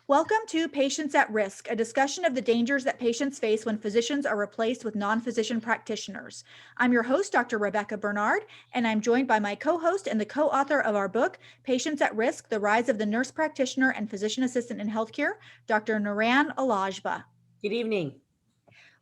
Welcome to Patients at Risk, a discussion of the dangers that patients face when physicians are replaced with non-physician practitioners. I'm your host, Dr. Rebecca Bernard, and I'm joined by my co-host and the co-author of our book, Patients at Risk, The Rise of the Nurse Practitioner and Physician Assistant in Healthcare, Dr. Naran Alajba. Good evening.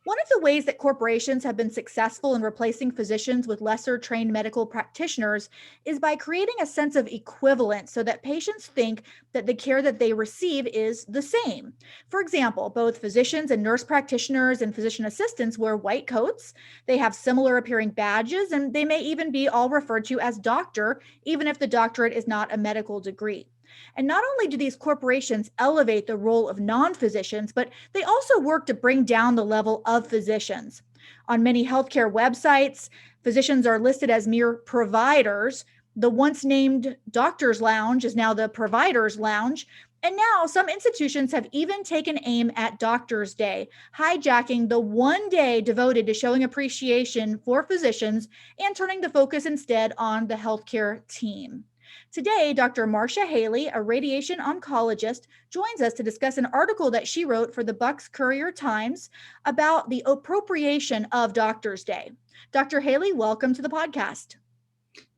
One of the ways that corporations have been successful in replacing physicians with lesser trained medical practitioners is by creating a sense of equivalence so that patients think that the care that they receive is the same. For example, both physicians and nurse practitioners and physician assistants wear white coats, they have similar appearing badges, and they may even be all referred to as doctor, even if the doctorate is not a medical degree. And not only do these corporations elevate the role of non-physicians, but they also work to bring down the level of physicians. On many healthcare websites, physicians are listed as mere providers. The once named doctor's lounge is now the provider's lounge. And now some institutions have even taken aim at Doctor's Day, hijacking the one day devoted to showing appreciation for physicians and turning the focus instead on the healthcare team. Today, Dr. Marsha Haley, a radiation oncologist, joins us to discuss an article that she wrote for the Bucks Courier Times about the appropriation of Doctor's Day. Dr. Haley, welcome to the podcast.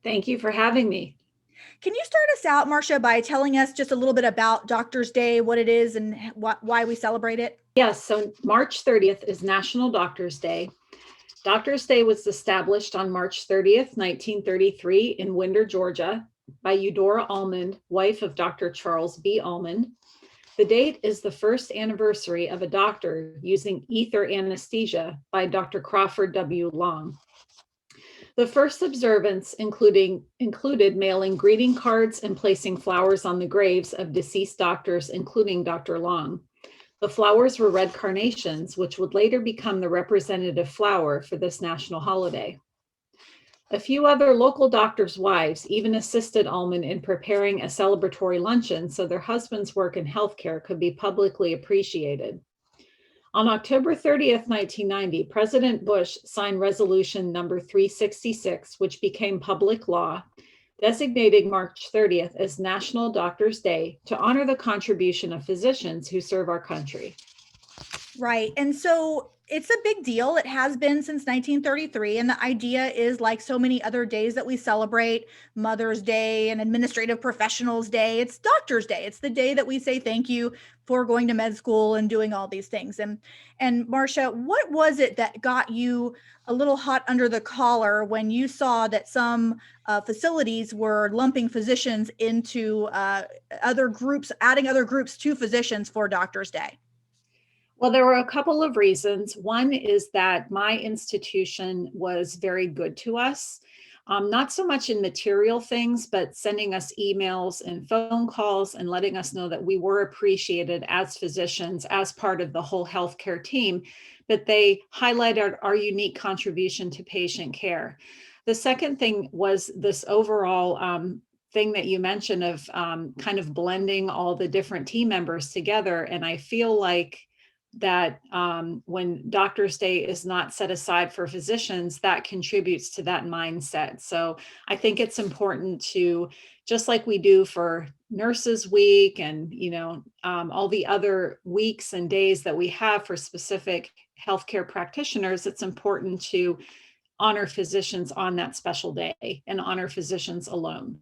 Thank you for having me. Can you start us out, Marsha, by telling us just a little bit about Doctor's Day, what it is, and why we celebrate it? Yes, so March 30th is National Doctor's Day. Doctor's Day was established on March 30th, 1933 in Winder, Georgia, by Eudora Almond, wife of Dr. Charles B. Almond. The date is the first anniversary of a doctor using ether anesthesia by Dr. Crawford W. Long. The first observance included mailing greeting cards and placing flowers on the graves of deceased doctors, including Dr. Long. The flowers were red carnations, which would later become the representative flower for this national holiday. A few other local doctors' wives even assisted Almond in preparing a celebratory luncheon so their husbands' work in healthcare could be publicly appreciated. On October 30th, 1990, President Bush signed Resolution number 366, which became public law, designating March 30th as National Doctors' Day to honor the contribution of physicians who serve our country. Right. And so it's a big deal. It has been since 1933. And the idea is, like so many other days that we celebrate, Mother's Day and Administrative Professionals Day, it's Doctor's Day. It's the day that we say thank you for going to med school and doing all these things. And Marsha, what was it that got you a little hot under the collar when you saw that some facilities were lumping physicians into other groups, adding other groups to physicians for Doctor's Day? Well, there were a couple of reasons. One is that my institution was very good to us, not so much in material things, but sending us emails and phone calls and letting us know that we were appreciated as physicians, as part of the whole healthcare team, that they highlighted our unique contribution to patient care. The second thing was this overall thing that you mentioned of kind of blending all the different team members together. And I feel like that when Doctor's Day is not set aside for physicians, that contributes to that mindset. So I think it's important to, just like we do for Nurses Week and, all the other weeks and days that we have for specific healthcare practitioners, it's important to honor physicians on that special day and honor physicians alone.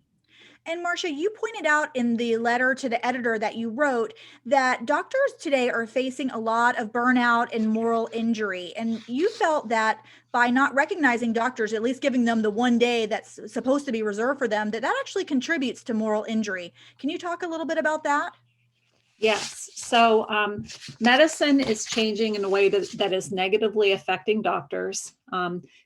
And Marsha, you pointed out in the letter to the editor that you wrote that doctors today are facing a lot of burnout and moral injury. And you felt that by not recognizing doctors, at least giving them the one day that's supposed to be reserved for them, that actually contributes to moral injury. Can you talk a little bit about that? Yes. So medicine is changing in a way that is negatively affecting doctors.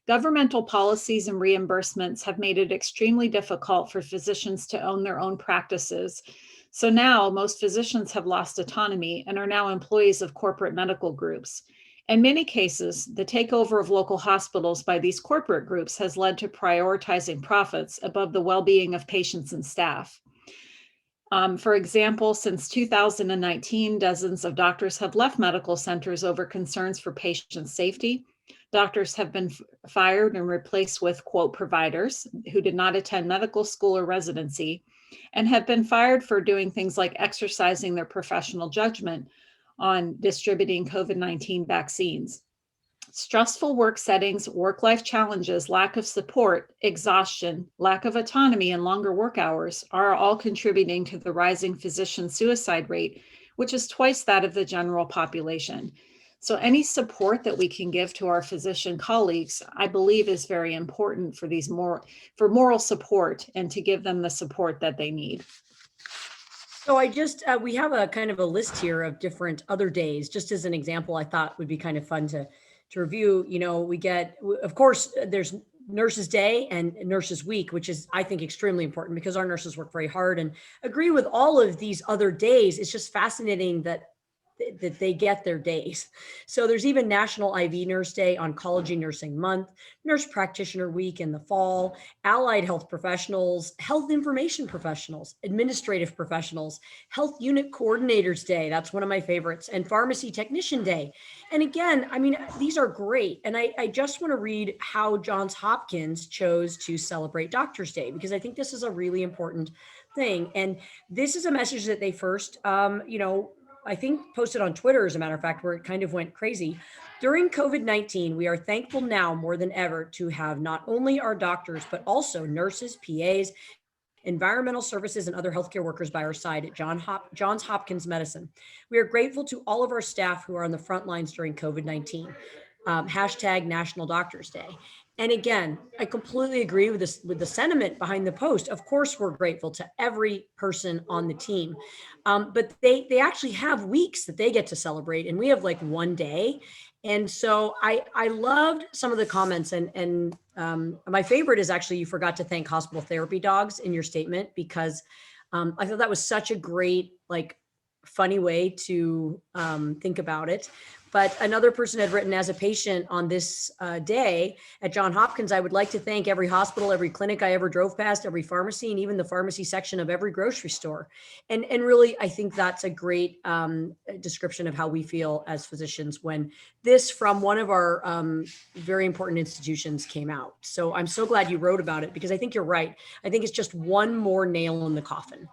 Governmental policies and reimbursements have made it extremely difficult for physicians to own their own practices. So now most physicians have lost autonomy and are now employees of corporate medical groups. In many cases, the takeover of local hospitals by these corporate groups has led to prioritizing profits above the well-being of patients and staff. For example, since 2019, dozens of doctors have left medical centers over concerns for patient safety. Doctors have been fired and replaced with, quote, providers who did not attend medical school or residency. and have been fired for doing things like exercising their professional judgment on distributing COVID-19 vaccines. Stressful work settings, work-life challenges, lack of support, exhaustion, lack of autonomy, and longer work hours are all contributing to the rising physician suicide rate, which is twice that of the general population. So any support that we can give to our physician colleagues, I believe, is very important for for moral support and to give them the support that they need. So we have a kind of a list here of different other days, just as an example. I thought would be kind of fun to review. We get, of course, there's Nurses Day and Nurses Week, which is, I think, extremely important because our nurses work very hard, and agree with all of these other days. It's just fascinating that they get their days. So there's even National IV Nurse Day, Oncology Nursing Month, Nurse Practitioner Week in the fall, Allied Health Professionals, Health Information Professionals, Administrative Professionals, Health Unit Coordinators Day, that's one of my favorites, and Pharmacy Technician Day. And again, I mean, these are great. And I just want to read how Johns Hopkins chose to celebrate Doctors Day, because I think this is a really important thing. And this is a message that they first, I think posted on Twitter, as a matter of fact, where it kind of went crazy. During COVID-19, we are thankful now more than ever to have not only our doctors, but also nurses, PAs, environmental services, and other healthcare workers by our side at Johns Hopkins Medicine. We are grateful to all of our staff who are on the front lines during COVID-19. Hashtag National Doctors Day. And again, I completely agree with this, with the sentiment behind the post. Of course, we're grateful to every person on the team, but they actually have weeks that they get to celebrate, and we have like one day. And so I loved some of the comments, and my favorite is actually, you forgot to thank hospital therapy dogs in your statement, because I thought that was such a great, funny way to think about it. But another person had written, as a patient on this day at Johns Hopkins, I would like to thank every hospital, every clinic I ever drove past, every pharmacy, and even the pharmacy section of every grocery store. And really, I think that's a great description of how we feel as physicians when this, from one of our very important institutions, came out. So I'm so glad you wrote about it, because I think you're right. I think it's just one more nail in the coffin.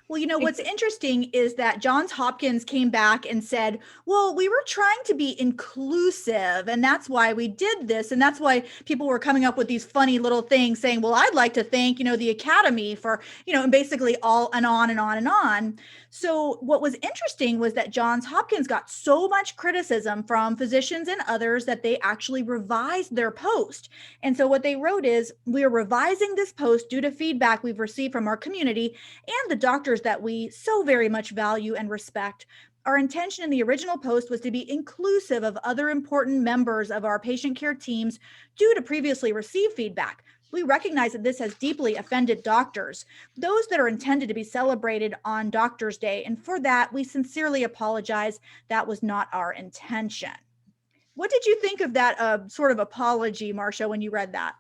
Well, what's interesting is that Johns Hopkins came back and said, well, we were trying to be inclusive, and that's why we did this. And that's why people were coming up with these funny little things saying, well, I'd like to thank, the Academy for, and basically all and on and on and on. So what was interesting was that Johns Hopkins got so much criticism from physicians and others that they actually revised their post. And so what they wrote is, we are revising this post due to feedback we've received from our community and the doctors that we so very much value and respect. Our intention in the original post was to be inclusive of other important members of our patient care teams due to previously received feedback. We recognize that this has deeply offended doctors, those that are intended to be celebrated on Doctors Day, and for that, we sincerely apologize. That was not our intention. What did you think of that sort of apology, Marsha, when you read that?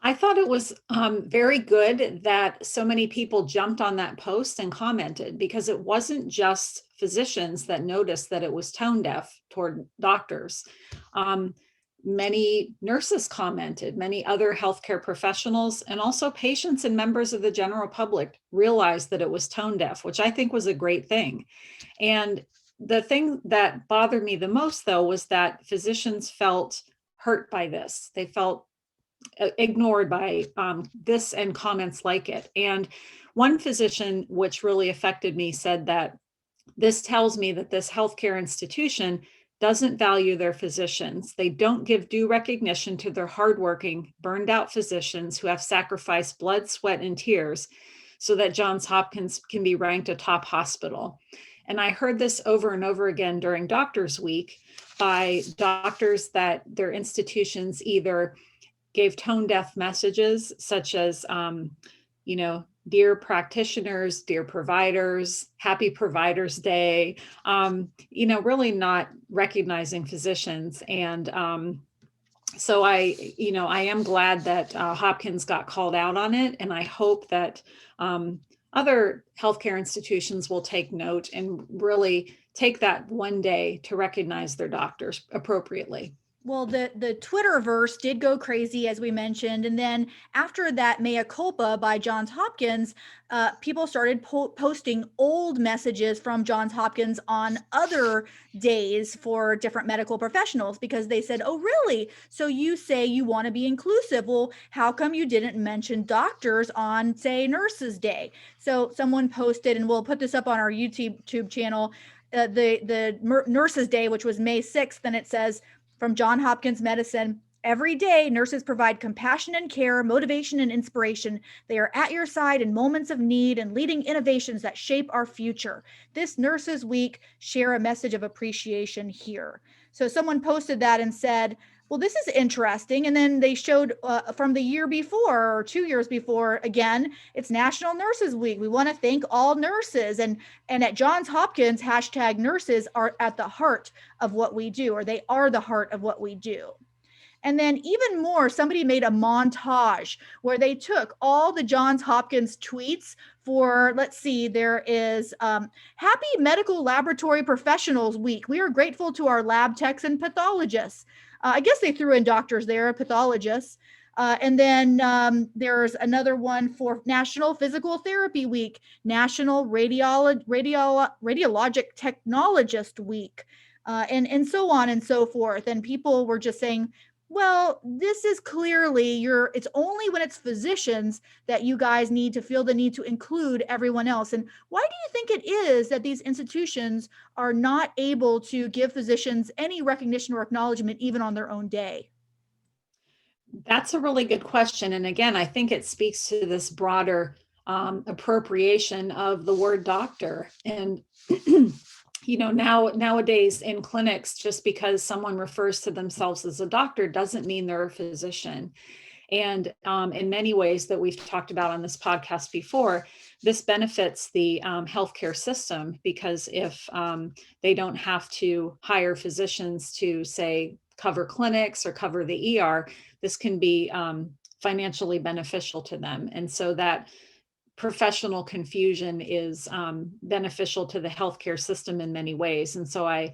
I thought it was very good that so many people jumped on that post and commented, because it wasn't just physicians that noticed that it was tone deaf toward doctors. Many nurses commented, many other healthcare professionals, and also patients and members of the general public realized that it was tone deaf, which I think was a great thing. And the thing that bothered me the most, though, was that physicians felt hurt by this. They felt ignored by this and comments like it. And one physician, which really affected me, said that this tells me that this healthcare institution doesn't value their physicians. They don't give due recognition to their hardworking, burned out physicians who have sacrificed blood, sweat, and tears so that Johns Hopkins can be ranked a top hospital. And I heard this over and over again during Doctors Week by doctors that their institutions either gave tone deaf messages, such as, dear practitioners, dear providers, happy Providers Day, really not recognizing physicians. And so I am glad that Hopkins got called out on it. And I hope that other healthcare institutions will take note and really take that one day to recognize their doctors appropriately. Well, the Twitterverse did go crazy, as we mentioned. And then after that mea culpa by Johns Hopkins, people started posting old messages from Johns Hopkins on other days for different medical professionals because they said, oh, really? So you say you want to be inclusive. Well, how come you didn't mention doctors on, say, Nurses Day? So someone posted, and we'll put this up on our YouTube channel, the Nurses Day, which was May 6th, and it says, from Johns Hopkins Medicine, every day, nurses provide compassion and care, motivation and inspiration. They are at your side in moments of need and leading innovations that shape our future. This Nurses Week, share a message of appreciation here. So someone posted that and said, well, this is interesting. And then they showed from the year before or 2 years before, again, it's National Nurses Week. We want to thank all nurses. And at Johns Hopkins, hashtag nurses are at the heart of what we do, or they are the heart of what we do. And then even more, somebody made a montage where they took all the Johns Hopkins tweets for, let's see, there is Happy Medical Laboratory Professionals Week. We are grateful to our lab techs and pathologists. I guess they threw in doctors there, pathologists. And then there's another one for National Physical Therapy Week, National Radiologic Technologist Week, and so on and so forth. And people were just saying, well, this is clearly it's only when it's physicians that you guys need to feel the need to include everyone else. And why do you think it is that these institutions are not able to give physicians any recognition or acknowledgement even on their own day? That's a really good question. And again, I think it speaks to this broader appropriation of the word doctor. And nowadays in clinics, just because someone refers to themselves as a doctor doesn't mean they're a physician. And in many ways that we've talked about on this podcast before, this benefits the healthcare system, because if they don't have to hire physicians to, say, cover clinics or cover the ER, this can be financially beneficial to them. And so that professional confusion is beneficial to the healthcare system in many ways. And so I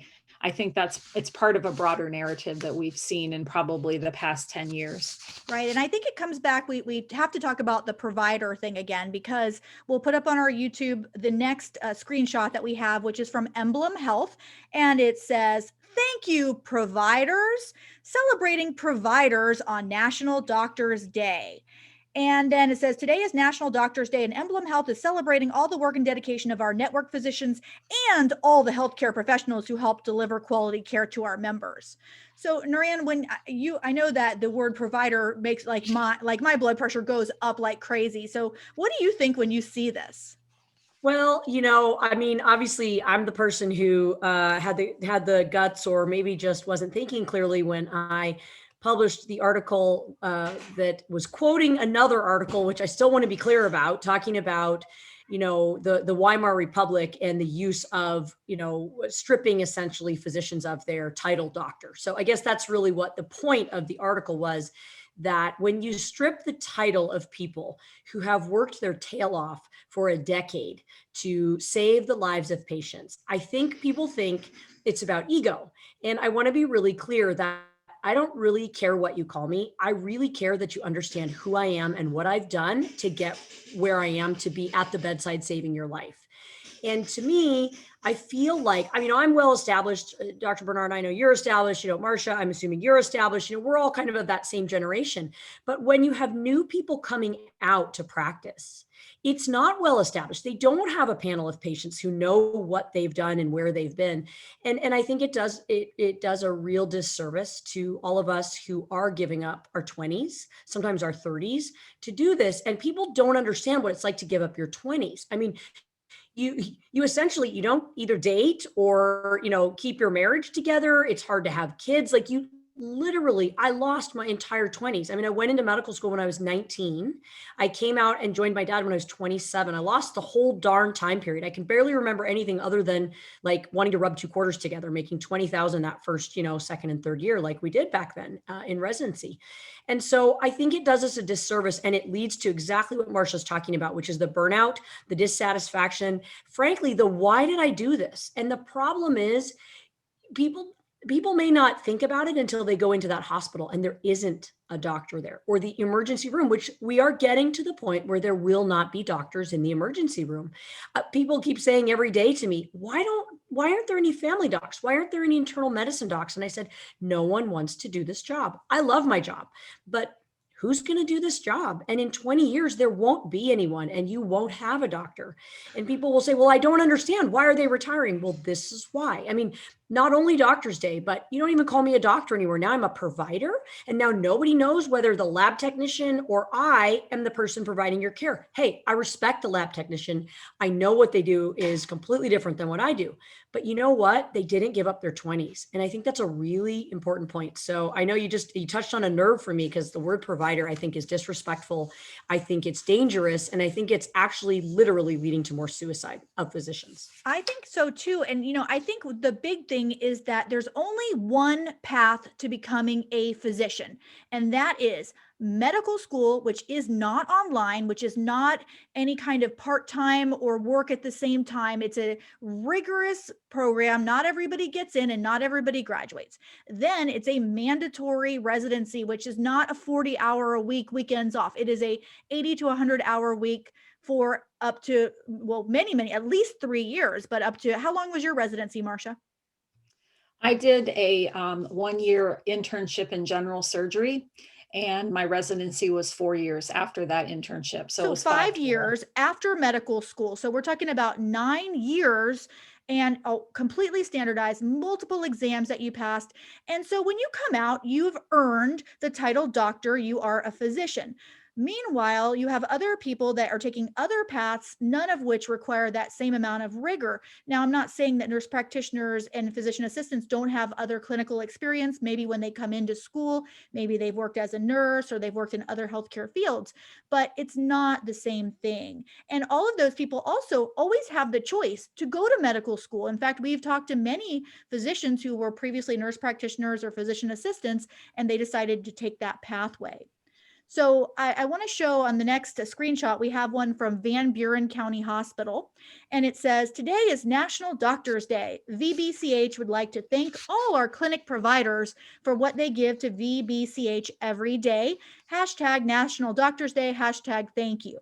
think it's part of a broader narrative that we've seen in probably the past 10 years. Right. And I think it comes back, we have to talk about the provider thing again, because we'll put up on our YouTube the next screenshot that we have, which is from Emblem Health. And it says, thank you, providers, celebrating providers on National Doctors Day. And then it says, today is National Doctors Day, and Emblem Health is celebrating all the work and dedication of our network physicians and all the healthcare professionals who help deliver quality care to our members. So Narayan, I know that the word provider makes like my blood pressure goes up like crazy. So what do you think when you see this? Well, I mean, obviously I'm the person who had the guts, or maybe just wasn't thinking clearly when I published the article that was quoting another article, which I still want to be clear about, talking about, the Weimar Republic and the use of, stripping essentially physicians of their title doctor. So I guess that's really what the point of the article was, that when you strip the title of people who have worked their tail off for a decade to save the lives of patients, I think people think it's about ego. And I want to be really clear that I don't really care what you call me. I really care that you understand who I am and what I've done to get where I am, to be at the bedside saving your life. And to me, I feel like, I'm well established. Dr. Bernard, I know you're established. Marsha, I'm assuming you're established. We're all kind of that same generation. But when you have new people coming out to practice, it's not well established. They don't have a panel of patients who know what they've done and where they've been. And I think it does a real disservice to all of us who are giving up our 20s, sometimes our 30s, to do this. And people don't understand what it's like to give up your 20s. I mean, you essentially, you don't either date or, keep your marriage together. It's hard to have kids. Like literally, I lost my entire 20s. I went into medical school when I was 19. I came out and joined my dad when I was 27. I lost the whole darn time period. I can barely remember anything other than like wanting to rub two quarters together, making 20,000 that first, second and third year, like we did back then in residency. And so I think it does us a disservice, and it leads to exactly what Marsha's talking about, which is the burnout, the dissatisfaction, frankly, the why did I do this? And the problem is people people may not think about it until they go into that hospital and there isn't a doctor there, or the emergency room, which we are getting to the point where there will not be doctors in the emergency room. People keep saying every day to me, why aren't there any family docs? Why aren't there any internal medicine docs? And I said, no one wants to do this job. I love my job, but who's going to do this job? And in 20 years, there won't be anyone and you won't have a doctor. And people will say, well, I don't understand. Why are they retiring? Well, this is why. I mean, not only Doctor's Day, but you don't even call me a doctor anymore. Now I'm a provider. And now nobody knows whether the lab technician or I am the person providing your care. Hey, I respect the lab technician. I know what they do is completely different than what I do. But you know what? They didn't give up their 20s. And I think that's a really important point. So I know you touched on a nerve for me, because the word provider, I think, is disrespectful. I think it's dangerous. And I think it's actually literally leading to more suicide of physicians. I think so too. And, I think the big thing is that there's only one path to becoming a physician, and that is medical school, which is not online, which is not any kind of part-time or work at the same time. It's a rigorous program. Not everybody gets in and not everybody graduates. Then it's a mandatory residency, which is not a 40-hour a week, weekends off. It is a 80 to 100-hour week for up to, well, many, at least 3 years, but up to, how long was your residency, Marsha? I did a 1-year internship in general surgery, and my residency was 4 years after that internship. So it was 5 total. years after medical school. So we're talking about 9 years and completely standardized, multiple exams that you passed. And so when you come out, you've earned the title doctor, you are a physician. Meanwhile, you have other people that are taking other paths, none of which require that same amount of rigor. Now, I'm not saying that nurse practitioners and physician assistants don't have other clinical experience. Maybe when they come into school, maybe they've worked as a nurse or they've worked in other healthcare fields, but it's not the same thing. And all of those people also always have the choice to go to medical school. In fact, we've talked to many physicians who were previously nurse practitioners or physician assistants, and they decided to take that pathway. So I want to show on the next screenshot, we have one from Van Buren County Hospital, and it says, today is National Doctors Day. VBCH would like to thank all our clinic providers for what they give to VBCH every day. Hashtag National Doctors Day, hashtag thank you.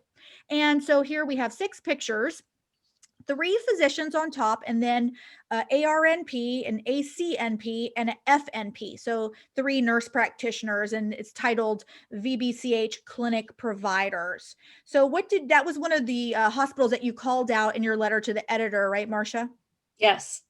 And so here we have 6 pictures. 3 physicians on top, and then ARNP, an ACNP, and an FNP. So 3 nurse practitioners, and it's titled VBCH Clinic Providers. So that was one of the hospitals that you called out in your letter to the editor, right, Marsha? Yes.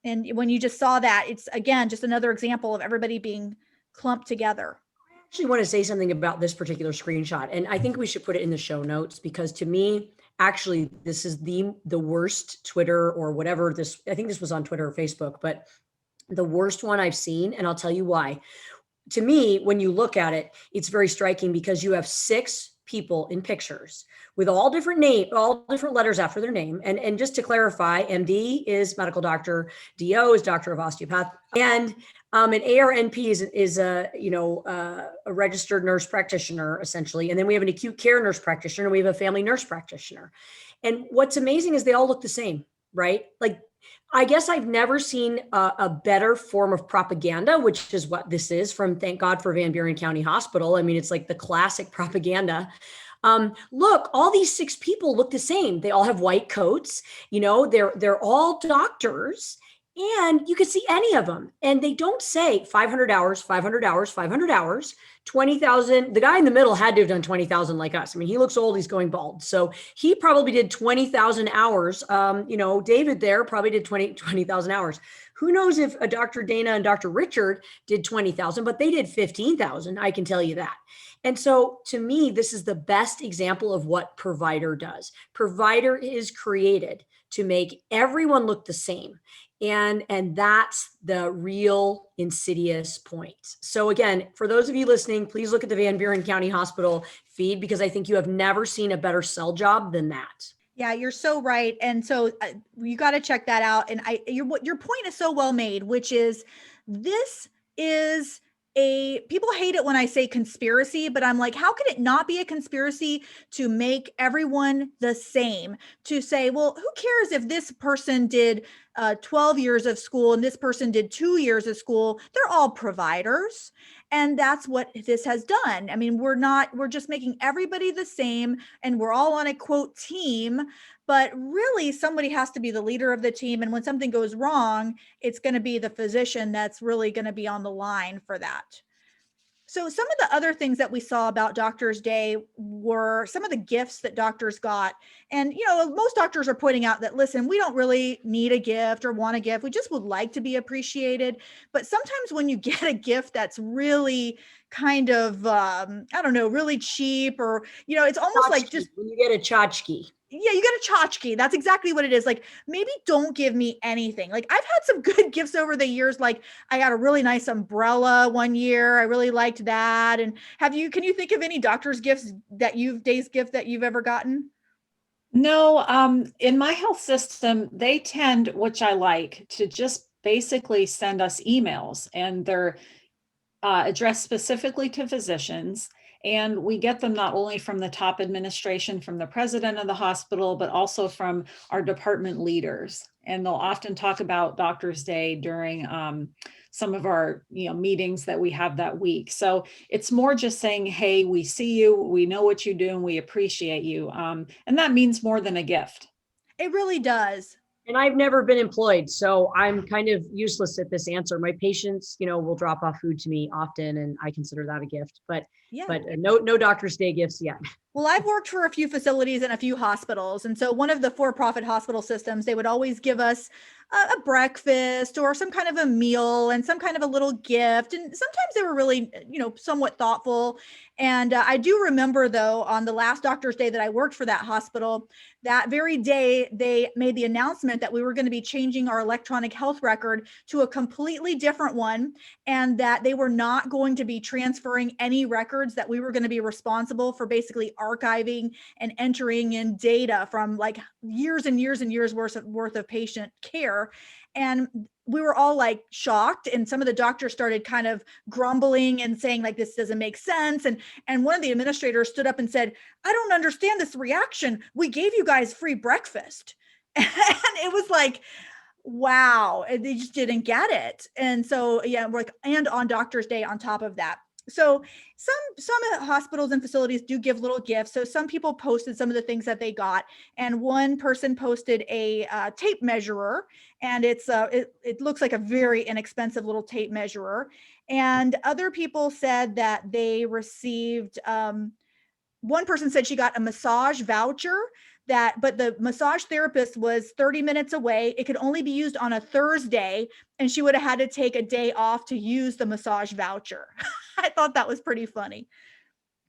And when you just saw that, it's, again, just another example of everybody being clumped together. I actually want to say something about this particular screenshot, and I think we should put it in the show notes, because to me, actually, this is the worst Twitter or whatever this, I think this was on Twitter or Facebook, but the worst one I've seen. And I'll tell you why. To me, when you look at it, it's very striking, because you have 6 people in pictures with all different letters after their name. And just to clarify, MD is medical doctor, DO is doctor of osteopath, and an ARNP is a registered nurse practitioner, essentially. And then we have an acute care nurse practitioner, and we have a family nurse practitioner. And what's amazing is they all look the same, right? Like, I guess I've never seen a better form of propaganda, which is what this is, from, thank God for Van Buren County Hospital. I mean, it's like the classic propaganda. Look, all these 6 people look the same. They all have white coats. They're all doctors, and you can see any of them. And they don't say 500 hours, 500 hours, 500 hours, 20,000. The guy in the middle had to have done 20,000 like us. I mean, he looks old, he's going bald. So he probably did 20,000 hours. David there probably did 20,000 hours. Who knows if a Dr. Dana and Dr. Richard did 20,000, but they did 15,000. I can tell you that. And so to me, this is the best example of what provider does. Provider is created to make everyone look the same. And that's the real insidious point. So again, for those of you listening, please look at the Van Buren County Hospital feed, because I think you have never seen a better sell job than that. Yeah, you're so right. And so you got to check that out. And your point is so well made, which is, this is people hate it when I say conspiracy, but I'm like, how can it not be a conspiracy to make everyone the same? To say, well, who cares if this person did 12 years of school and this person did 2 years of school? They're all providers. And that's what this has done. I mean, we're just making everybody the same, and we're all on a quote team, but really somebody has to be the leader of the team. And when something goes wrong, it's going to be the physician that's really going to be on the line for that. So some of the other things that we saw about Doctors Day were some of the gifts that doctors got. And, most doctors are pointing out that, listen, we don't really need a gift or want a gift. We just would like to be appreciated. But sometimes when you get a gift that's really kind of, I don't know, really cheap, or, it's almost like just when you get a tchotchke. Yeah, you get a tchotchke. That's exactly what it is. Like, maybe don't give me anything. Like, I've had some good gifts over the years. Like, I got a really nice umbrella one year. I really liked that. And can you think of any doctor's gifts days gift that you've ever gotten? No, in my health system, they tend, which I like, to just basically send us emails, and they're addressed specifically to physicians. And we get them not only from the top administration, from the president of the hospital, but also from our department leaders. And they'll often talk about Doctors Day during some of our meetings that we have that week. So it's more just saying, hey, we see you, we know what you do, and we appreciate you. And that means more than a gift. It really does. And I've never been employed, so I'm kind of useless at this answer. My patients, will drop off food to me often, and I consider that a gift. But Yeah. No Doctor's Day gifts yet. Well, I've worked for a few facilities and a few hospitals. And so one of the for-profit hospital systems, they would always give us a breakfast or some kind of a meal and some kind of a little gift. And sometimes they were really, somewhat thoughtful. And I do remember, though, on the last Doctor's Day that I worked for that hospital, that very day, they made the announcement that we were going to be changing our electronic health record to a completely different one, and that they were not going to be transferring any records, that we were going to be responsible for basically archiving and entering in data from like years and years and years worth of patient care. And we were all like shocked, and some of the doctors started kind of grumbling and saying like, this doesn't make sense. And one of the administrators stood up and said, I don't understand this reaction. We gave you guys free breakfast. And it was like, wow, they just didn't get it. And so, yeah, we're like, and on Doctor's Day on top of that. So some hospitals and facilities do give little gifts. So some people posted some of the things that they got, and one person posted a tape measurer, and it looks like a very inexpensive little tape measurer. And other people said that they received, one person said she got a massage voucher, but the massage therapist was 30 minutes away. It could only be used on a Thursday, and she would have had to take a day off to use the massage voucher. I thought that was pretty funny.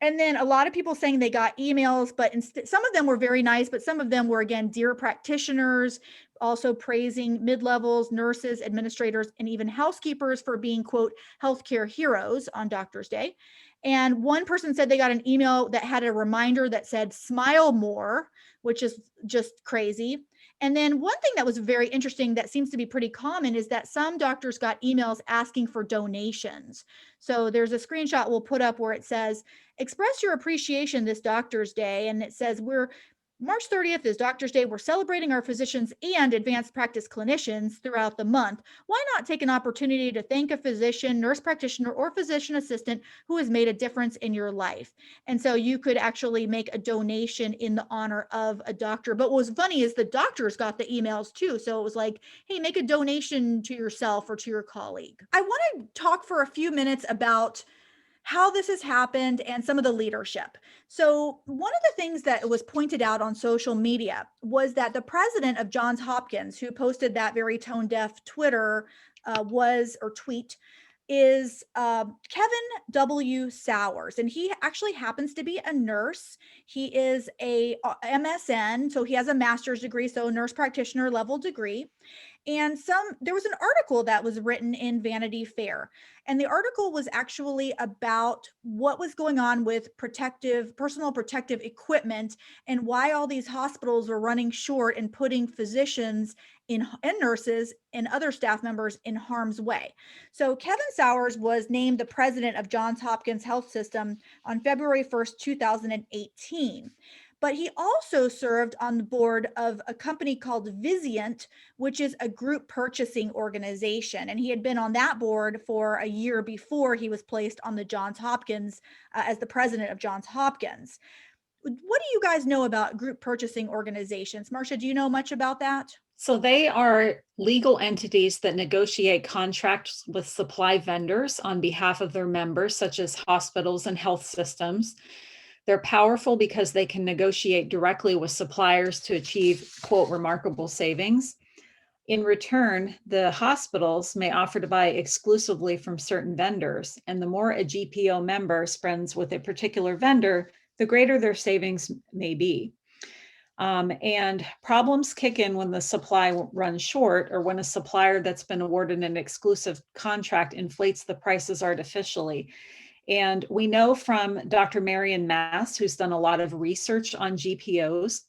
And then a lot of people saying they got emails, but some of them were very nice, but some of them were, again, dear practitioners, also praising mid-levels, nurses, administrators, and even housekeepers for being, quote, healthcare heroes on Doctor's Day. And one person said they got an email that had a reminder that said, smile more, which is just crazy. And then one thing that was very interesting that seems to be pretty common is that some doctors got emails asking for donations. So there's a screenshot we'll put up where it says, express your appreciation this Doctor's Day. And it says, March 30th is Doctor's Day. We're celebrating our physicians and advanced practice clinicians throughout the month. Why not take an opportunity to thank a physician, nurse practitioner, or physician assistant who has made a difference in your life? And so you could actually make a donation in the honor of a doctor. But what was funny is the doctors got the emails too. So it was like, hey, make a donation to yourself or to your colleague. I want to talk for a few minutes about how this has happened and some of the leadership. So one of the things that was pointed out on social media was that the president of Johns Hopkins, who posted that very tone deaf Twitter tweet, is Kevin W. Sowers. And he actually happens to be a nurse. He is a MSN, so he has a master's degree, so nurse practitioner level degree. And there was an article that was written in Vanity Fair, and the article was actually about what was going on with personal protective equipment and why all these hospitals were running short and putting physicians and nurses and other staff members in harm's way. So Kevin Sowers was named the president of Johns Hopkins Health System on February 1st, 2018. But he also served on the board of a company called Vizient, which is a group purchasing organization. And he had been on that board for a year before he was placed on the Johns Hopkins as the president of Johns Hopkins. What do you guys know about group purchasing organizations? Marsha, do you know much about that? So they are legal entities that negotiate contracts with supply vendors on behalf of their members, such as hospitals and health systems. They're powerful because they can negotiate directly with suppliers to achieve, quote, remarkable savings. In return, the hospitals may offer to buy exclusively from certain vendors, and the more a GPO member spends with a particular vendor, the greater their savings may be. And problems kick in when the supply runs short, or when a supplier that's been awarded an exclusive contract inflates the prices artificially. And we know from Dr. Marion Mass, who's done a lot of research on GPOs,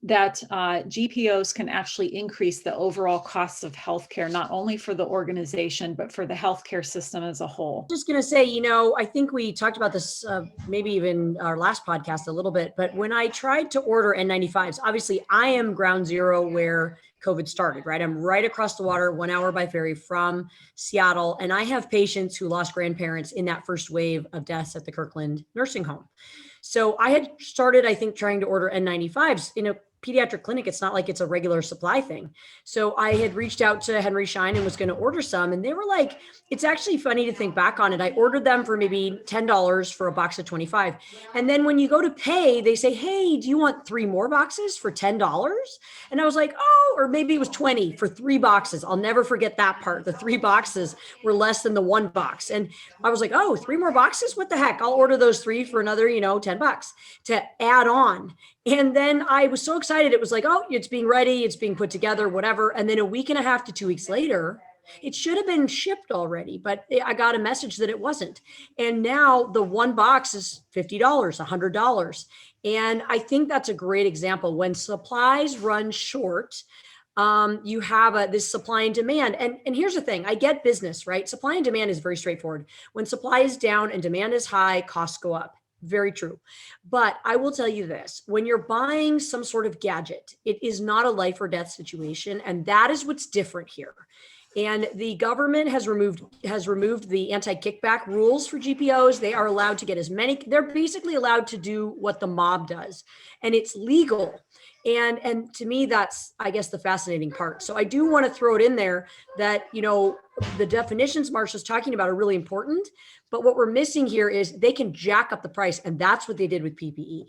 that GPOs can actually increase the overall costs of healthcare, not only for the organization, but for the healthcare system as a whole. Just going to say, I think we talked about this, maybe even our last podcast a little bit, but when I tried to order N95s, obviously I am ground zero where COVID started, right? I'm right across the water, 1 hour by ferry from Seattle. And I have patients who lost grandparents in that first wave of deaths at the Kirkland nursing home. So I had started, I think, trying to order N95s in a pediatric clinic. It's not like it's a regular supply thing. So I had reached out to Henry Schein and was going to order some. And they were like, it's actually funny to think back on it. I ordered them for maybe $10 for a box of 25. And then when you go to pay, they say, hey, do you want 3 more boxes for $10? And I was like, oh, or maybe it was 20 for 3 boxes. I'll never forget that part. The 3 boxes were less than the 1 box. And I was like, oh, 3 more boxes? What the heck? I'll order those 3 for another, $10 to add on. And then I was so excited. It was like, oh, it's being ready. It's being put together, whatever. And then a week and a half to 2 weeks later, it should have been shipped already, but I got a message that it wasn't. And now the 1 box is $50, $100. And I think that's a great example. When supplies run short, you have this supply and demand. And here's the thing, I get business, right? Supply and demand is very straightforward. When supply is down and demand is high, costs go up. Very true. But I will tell you this, when you're buying some sort of gadget, it is not a life or death situation. And that is what's different here. And the government has removed the anti-kickback rules for GPOs. They are allowed to get they're basically allowed to do what the mob does, and it's legal. And to me, that's, I guess, the fascinating part. So I do want to throw it in there that, the definitions Marsha's talking about are really important, but what we're missing here is they can jack up the price, and that's what they did with PPE.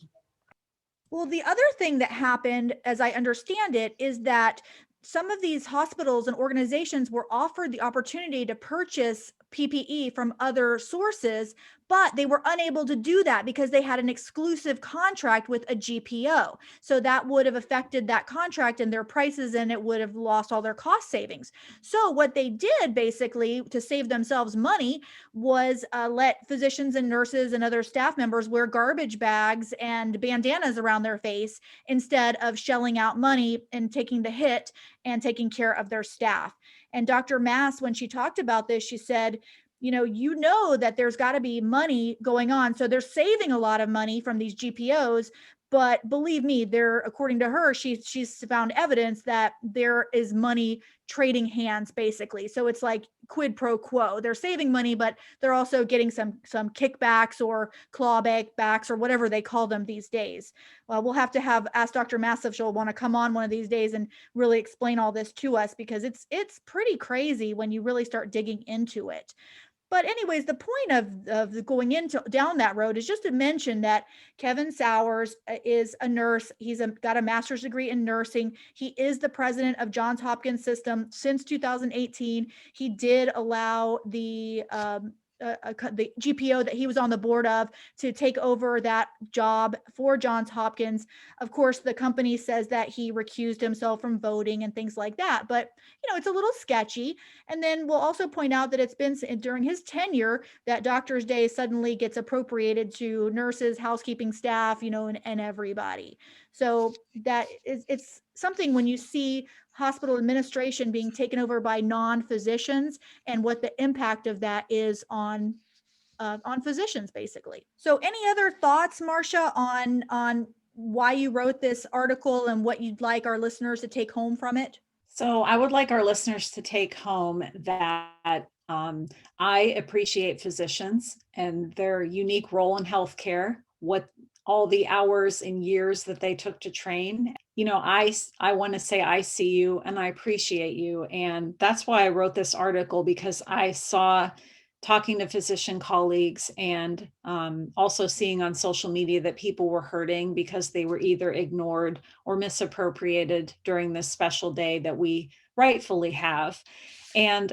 Well, the other thing that happened, as I understand it, is that some of these hospitals and organizations were offered the opportunity to purchase PPE from other sources, but they were unable to do that because they had an exclusive contract with a GPO. So that would have affected that contract and their prices, and it would have lost all their cost savings. So what they did basically to save themselves money was let physicians and nurses and other staff members wear garbage bags and bandanas around their face instead of shelling out money and taking the hit and taking care of their staff. And Dr. Mass, when she talked about this, she said, that there's got to be money going on. So they're saving a lot of money from these GPOs. But believe me, according to her, she's found evidence that there is money trading hands, basically. So it's like quid pro quo. They're saving money, but they're also getting some kickbacks or clawbacks or whatever they call them these days. We'll have to ask Dr. Mass if she'll want to come on one of these days and really explain all this to us, because it's pretty crazy when you really start digging into it. But anyways, the point of going down that road is just to mention that Kevin Sowers is a nurse. He's got a master's degree in nursing. He is the president of Johns Hopkins System since 2018. He did allow the the GPO that he was on the board of to take over that job for Johns Hopkins. Of course, the company says that he recused himself from voting and things like that, but it's a little sketchy. And then we'll also point out that it's been during his tenure that Doctor's Day suddenly gets appropriated to nurses, housekeeping staff, and everybody. So it's something when you see hospital administration being taken over by non-physicians and what the impact of that is on physicians, basically. So any other thoughts, Marsha, on why you wrote this article and what you'd like our listeners to take home from it? So I would like our listeners to take home that I appreciate physicians and their unique role in healthcare, what all the hours and years that they took to train. I want to say I see you and I appreciate you. And that's why I wrote this article, because I saw, talking to physician colleagues and also seeing on social media, that people were hurting because they were either ignored or misappropriated during this special day that we rightfully have. And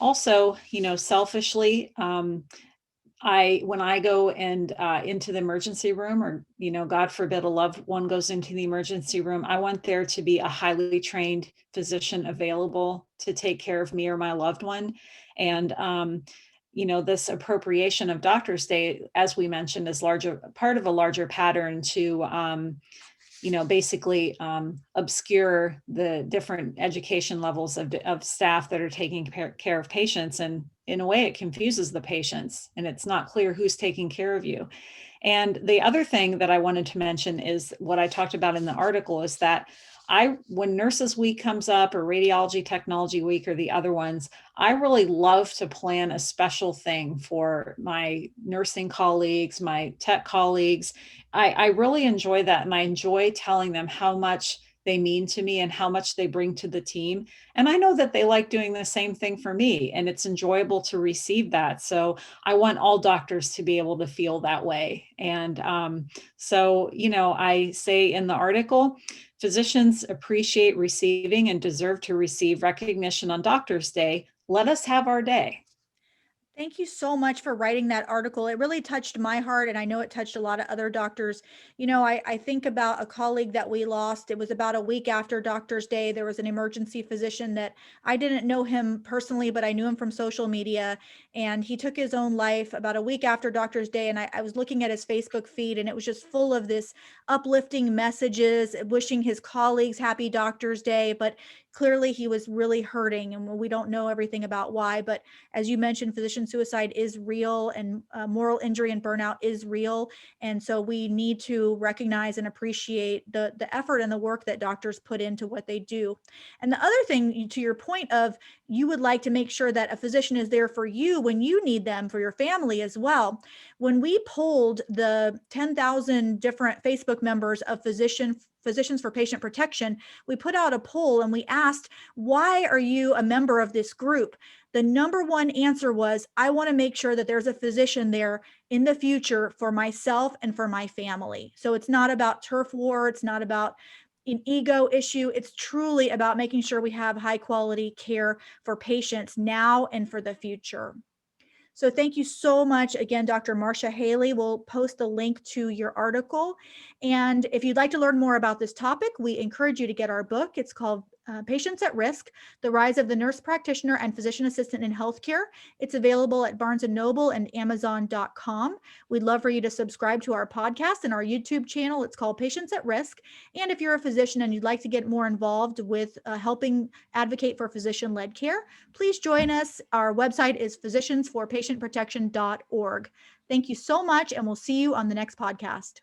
also, selfishly, when I go and into the emergency room, or, God forbid, a loved one goes into the emergency room, I want there to be a highly trained physician available to take care of me or my loved one. And, this appropriation of Doctor's Day, as we mentioned, is part of a larger pattern to, basically obscure the different education levels of staff that are taking care of patients. And in a way, it confuses the patients, and it's not clear who's taking care of you. And the other thing that I wanted to mention is what I talked about in the article, is that when Nurses Week comes up, or Radiology Technology Week, or the other ones, I really love to plan a special thing for my nursing colleagues, my tech colleagues. I really enjoy that. And I enjoy telling them how much they mean to me and how much they bring to the team. And I know that they like doing the same thing for me, and it's enjoyable to receive that. So I want all doctors to be able to feel that way. And so, I say in the article, physicians appreciate receiving and deserve to receive recognition on Doctor's Day. Let us have our day. Thank you so much for writing that article. It really touched my heart, and I know it touched a lot of other doctors. I think about a colleague that we lost. It was about a week after Doctor's Day. There was an emergency physician that I didn't know him personally, but I knew him from social media, and he took his own life about a week after Doctor's Day. And I was looking at his Facebook feed, and it was just full of this uplifting messages, wishing his colleagues happy Doctor's Day. But clearly he was really hurting, and we don't know everything about why. But as you mentioned, physician suicide is real, and moral injury and burnout is real. And so we need to recognize and appreciate the effort and the work that doctors put into what they do. And the other thing, to your point of, you would like to make sure that a physician is there for you when you need them, for your family as well. When we polled the 10,000 different Facebook members of Physicians for Patient Protection, we put out a poll and we asked, why are you a member of this group? The number one answer was, I want to make sure that there's a physician there in the future for myself and for my family. So it's not about turf war. It's not about an ego issue. It's truly about making sure we have high quality care for patients now and for the future. So thank you so much again, Dr. Marsha Haley. We'll post a link to your article. And if you'd like to learn more about this topic, we encourage you to get our book. It's called Patients at Risk: The Rise of the Nurse Practitioner and Physician Assistant in Healthcare. It's available at Barnes & Noble and Amazon.com. We'd love for you to subscribe to our podcast and our YouTube channel. It's called Patients at Risk. And if you're a physician and you'd like to get more involved with helping advocate for physician-led care, please join us. Our website is physiciansforpatientprotection.org. Thank you so much, and we'll see you on the next podcast.